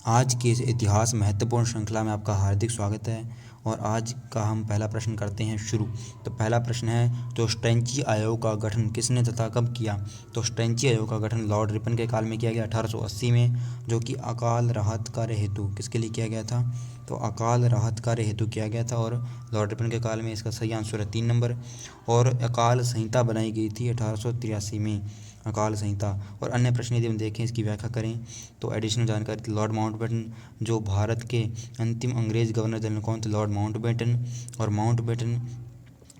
आज की इस इतिहास महत्वपूर्ण श्रृंखला में आपका हार्दिक स्वागत है। और आज का हम पहला प्रश्न करते हैं शुरू। तो पहला प्रश्न है, तो स्टैंची आयोग का गठन किसने तथा कब किया? तो स्टैंची आयोग का गठन लॉर्ड रिपन के काल में किया गया 1880 में, जो कि अकाल राहत कार्य हेतु किसके लिए किया गया था? तो अकाल राहत कार्य हेतु किया गया था। और लॉर्ड रिपन के काल में इसका सही आंसर है 3 नंबर। और अकाल संहिता बनाई गई थी 1883 में, अकाल संहिता। और अन्य प्रश्न यदि हम देखें, इसकी व्याख्या करें तो एडिशनल जानकारी, लॉर्ड माउंटबेटन जो भारत के अंतिम अंग्रेज गवर्नर जनरल कौन थे? Lord Mountbatten. और माउंटबेटन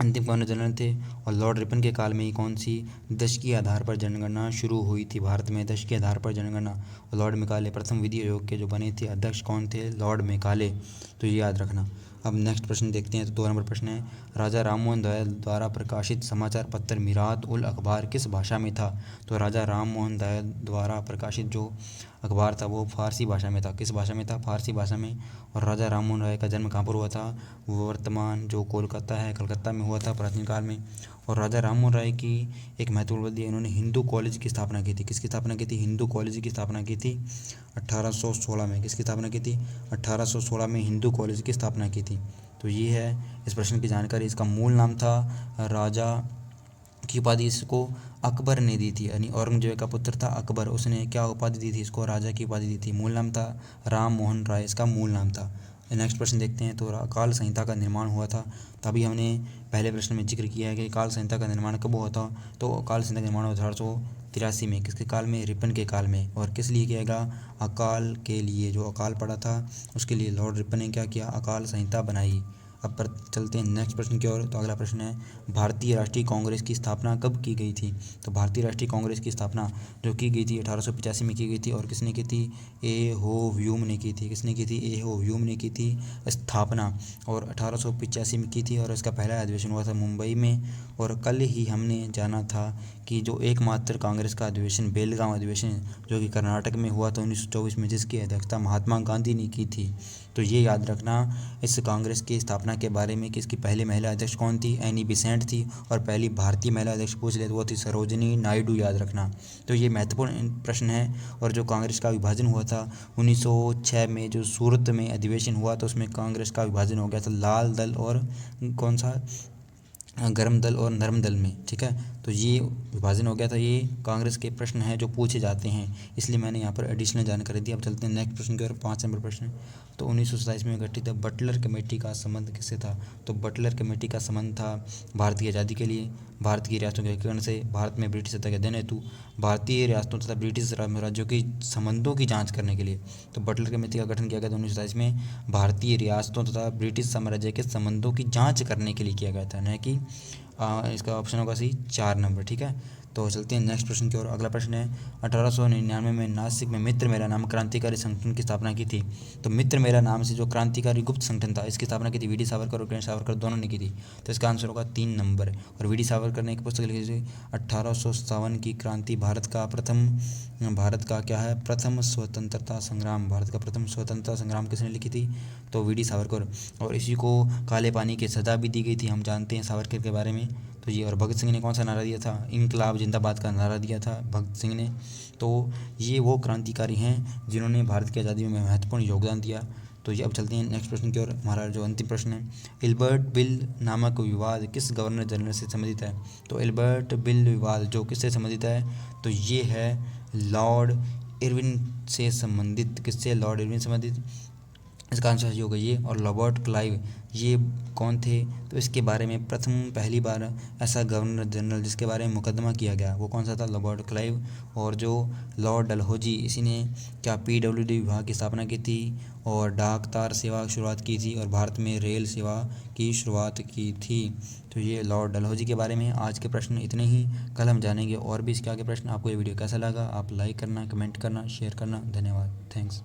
अंतिम गवर्नर जनरल थे। और लॉर्ड रिपन के काल में ही कौन सी दशकीय आधार पर जनगणना शुरू हुई थी भारत में? दशकीय आधार पर जनगणना। और लॉर्ड मेकाले प्रथम विधि आयोग के जो बने थे अध्यक्ष कौन थे? Lord Macaulay. तो ये याद रखना। अब नेक्स्ट प्रश्न देखते हैं। तो 2 नंबर प्रश्न है, राजा राममोहन राय द्वारा प्रकाशित समाचार पत्र मीरात उल अखबार किस भाषा में था? तो राजा राममोहन राय द्वारा प्रकाशित जो अखबार था वो फारसी भाषा में था। किस भाषा में था? फारसी भाषा में। और राजा राममोहन राय का जन्म कहाँ पर हुआ था? वो वर्तमान जो कोलकाता है, कलकत्ता में हुआ था प्राचीन काल में। और राजा राममोहन राय की एक महत्वपूर्ण उपलब्धि, इन्होंने हिंदू कॉलेज की स्थापना की थी। किसकी स्थापना की थी? हिंदू कॉलेज की स्थापना की थी 1816 में। किसकी स्थापना की थी? 1816 में हिंदू कॉलेज की स्थापना की थी। तो ये है इस प्रश्न की जानकारी। इसका मूल नाम था राजा की उपाधि इसको अकबर ने दी थी, यानी औरंगजेब का पुत्र था अकबर, उसने क्या उपाधि दी थी इसको? राजा की उपाधि दी थी। मूल नाम था राम मोहन राय, इसका मूल नाम था। नेक्स्ट प्रश्न देखते हैं। तो अकाल संहिता का निर्माण हुआ था, तभी हमने पहले प्रश्न में जिक्र किया है कि अकाल संहिता का निर्माण कब हुआ था? तो अकाल संहिता का निर्माण हुआ 1883 में। किसके काल में? रिपन के काल में। और किस लिए किया गया? अकाल के लिए, जो अकाल पड़ा था उसके लिए लॉर्ड रिपन ने क्या किया? अकाल संहिता बनाई। अब पर चलते हैं नेक्स्ट प्रश्न की ओर। तो अगला प्रश्न है, भारतीय राष्ट्रीय कांग्रेस की स्थापना कब की गई थी? तो भारतीय राष्ट्रीय कांग्रेस की स्थापना जो की गई थी 1885 में की गई थी। और किसने की थी? ए हो व्यूम ने की थी। किसने की थी? ए हो व्यूम ने की थी स्थापना, और 1885 में की थी। और इसका पहला अधिवेशन हुआ था मुंबई में। और कल ही हमने जाना था कि जो एकमात्र कांग्रेस का अधिवेशन बेलगाम अधिवेशन जो कि कर्नाटक में हुआ था 1924 में, जिसकी अध्यक्षता महात्मा गांधी ने की थी। तो ये याद रखना इस कांग्रेस की स्थापना के बारे में कि इसकी पहली महिला अध्यक्ष कौन थी? एनी बेसेंट थी। और पहली भारतीय महिला अध्यक्ष पूछ ले तो वो थी सरोजिनी नायडू, याद रखना। तो ये महत्वपूर्ण प्रश्न है। और जो कांग्रेस का विभाजन हुआ था 1906 में, जो सूरत में अधिवेशन हुआ तो उसमें कांग्रेस का विभाजन हो गया था लाल दल और कौन सा, गर्म दल और नरम दल में। ठीक है, तो ये विभाजन हो गया था। ये कांग्रेस के प्रश्न हैं जो पूछे जाते हैं, इसलिए मैंने यहाँ पर एडिशनल जानकारी दी। अब चलते हैं नेक्स्ट प्रश्न की ओर। 5 नंबर प्रश्न, तो 1927 में गठित बटलर कमेटी का संबंध किससे था? तो बटलर कमेटी का संबंध था भारत की आज़ादी के लिए, भारत की रियासतों के एकीकरण से, भारत में ब्रिटिश सत्ता के अध्ययन हेतु, भारतीय रियासतों तथा ब्रिटिश राज्यों की संबंधों की जाँच करने के लिए। तो बटलर कमेटी का गठन किया गया था 1927 में भारतीय रियासतों तथा ब्रिटिश साम्राज्य के संबंधों की जाँच करने के लिए किया गया था, न कि इसका ऑप्शन होगा सही 4 नंबर। ठीक है, तो चलते हैं नेक्स्ट प्रश्न की ओर। अगला प्रश्न है, 1899 में नासिक में मित्र मेला नाम क्रांतिकारी संगठन की स्थापना की थी। तो मित्र मेला नाम से जो क्रांतिकारी गुप्त संगठन था, इसकी स्थापना की थी वी डी सावरकर और किरण सावरकर दोनों ने की थी। तो इसका आंसर होगा 3 नंबर। और वी डी सावरकर ने एक पुस्तक लिखी थी 1857 की क्रांति, भारत का क्या है? प्रथम स्वतंत्रता संग्राम। भारत का प्रथम स्वतंत्रता संग्राम किसने लिखी थी? तो वी डी सावरकर। और इसी को काले पानी की सज़ा भी दी गई थी, हम जानते हैं सावरकर के बारे में। तो ये, और भगत सिंह ने कौन सा नारा दिया था? इनकलाब जिंदाबाद का नारा दिया था भगत सिंह ने। तो ये वो क्रांतिकारी हैं जिन्होंने भारत की आज़ादी में महत्वपूर्ण योगदान दिया। तो ये अब चलते हैं नेक्स्ट प्रश्न की ओर। हमारा जो अंतिम प्रश्न है, इल्बर्ट बिल नामक विवाद किस गवर्नर जनरल से संबंधित है? तो इल्बर्ट बिल विवाद जो किससे संबंधित है? तो ये है लॉर्ड इरविन से संबंधित। किससे? लॉर्ड इरविन से संबंधित। इसका आंसर सही होगा ये। और रॉबर्ट क्लाइव ये कौन थे? तो इसके बारे में पहली बार ऐसा गवर्नर जनरल जिसके बारे में मुकदमा किया गया वो कौन सा था? Robert Clive. और जो लॉर्ड डलहौजी, इसी ने क्या पीडब्ल्यूडी विभाग की स्थापना की थी और डाक तार सेवा की शुरुआत की थी और भारत में रेल सेवा की शुरुआत की थी। तो ये लॉर्ड डलहौजी के बारे में आज के प्रश्न इतने ही। कल हम जानेंगे और भी इसके आगे प्रश्न। आपको ये वीडियो कैसा लगा? आप लाइक करना, कमेंट करना, शेयर करना। धन्यवाद, थैंक्स।